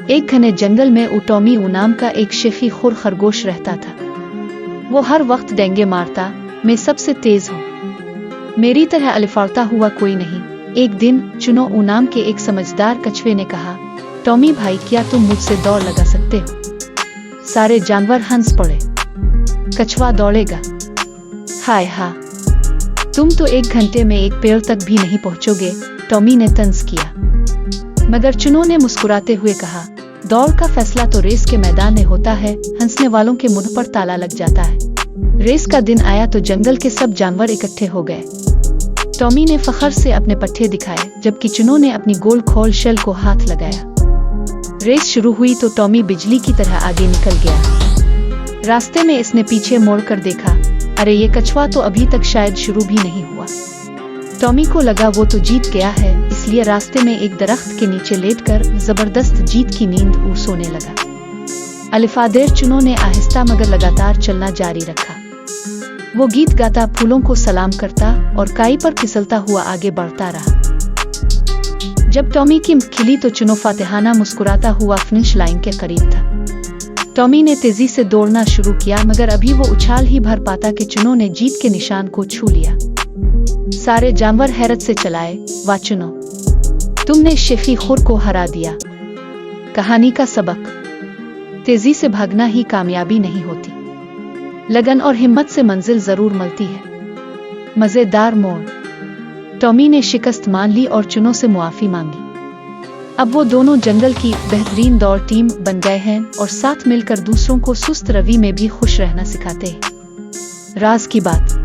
एक घने जंगल में टॉमी नाम का एक शेखी खुर खरगोश रहता था। वो हर वक्त डेंगे मारता, मैं सबसे तेज हूँ, मेरी तरह अलिफाड़ता हुआ कोई नहीं। एक दिन चुनो नाम के एक समझदार कछुए ने कहा, टॉमी भाई, क्या तुम मुझसे दौड़ लगा सकते हो? सारे जानवर हंस पड़े। कछुआ दौड़ेगा? हाय हा, तुम तो 1 घंटे में एक पेड़ तक भी नहीं पहुंचोगे, टॉमी ने तंज किया। मगर चुनो ने मुस्कुराते हुए कहा, दौड़ का फैसला तो रेस के मैदान में होता है। हंसने वालों के मुंह पर ताला लग जाता है। रेस का दिन आया तो जंगल के सब जानवर इकट्ठे हो गए। टॉमी ने फखर से अपने पट्टे दिखाए, जबकि चुनो ने अपनी गोल खोल शल को हाथ लगाया। रेस शुरू हुई तो टॉमी बिजली की तरह आगे निकल गया। रास्ते में इसने पीछे मोड़कर देखा, अरे ये कछुआ तो अभी तक शायद शुरू भी नहीं हुआ। टॉमी को लगा वो तो जीत गया है, इसलिए रास्ते में एक दरख्त के नीचे लेटकर जबरदस्त जीत की नींद सोने लगा। अलिफादेर चुनो ने आहिस्ता मगर लगातार चलना जारी रखा। वो गीत गाता, फूलों को सलाम करता और काई पर फिसलता हुआ आगे बढ़ता रहा। जब टॉमी की खिली तो चुनो फातिहाना मुस्कुराता हुआ फिनिश लाइन के करीब था। टॉमी ने तेजी से दौड़ना शुरू किया, मगर अभी वो उछाल ही भर पाता कि चुनो ने जीत के निशान को छू लिया। सारे जानवर हैरत से चलाए, वाह चुनो, तुमने शेखी खुर को हरा दिया। कहानी का सबक, तेजी से भागना ही कामयाबी नहीं होती, लगन और हिम्मत से मंजिल जरूर मिलती है। मजेदार मोड़, टॉमी ने शिकस्त मान ली और चुनो से मुआफी मांगी। अब वो दोनों जंगल की बेहतरीन दौड़ टीम बन गए हैं और साथ मिलकर दूसरों को सुस्त रवि में भी खुश रहना सिखाते हैं। राज की बात,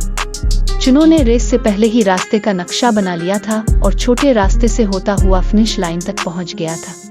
चुनो ने रेस से पहले ही रास्ते का नक्शा बना लिया था और छोटे रास्ते से होता हुआ फिनिश लाइन तक पहुंच गया था।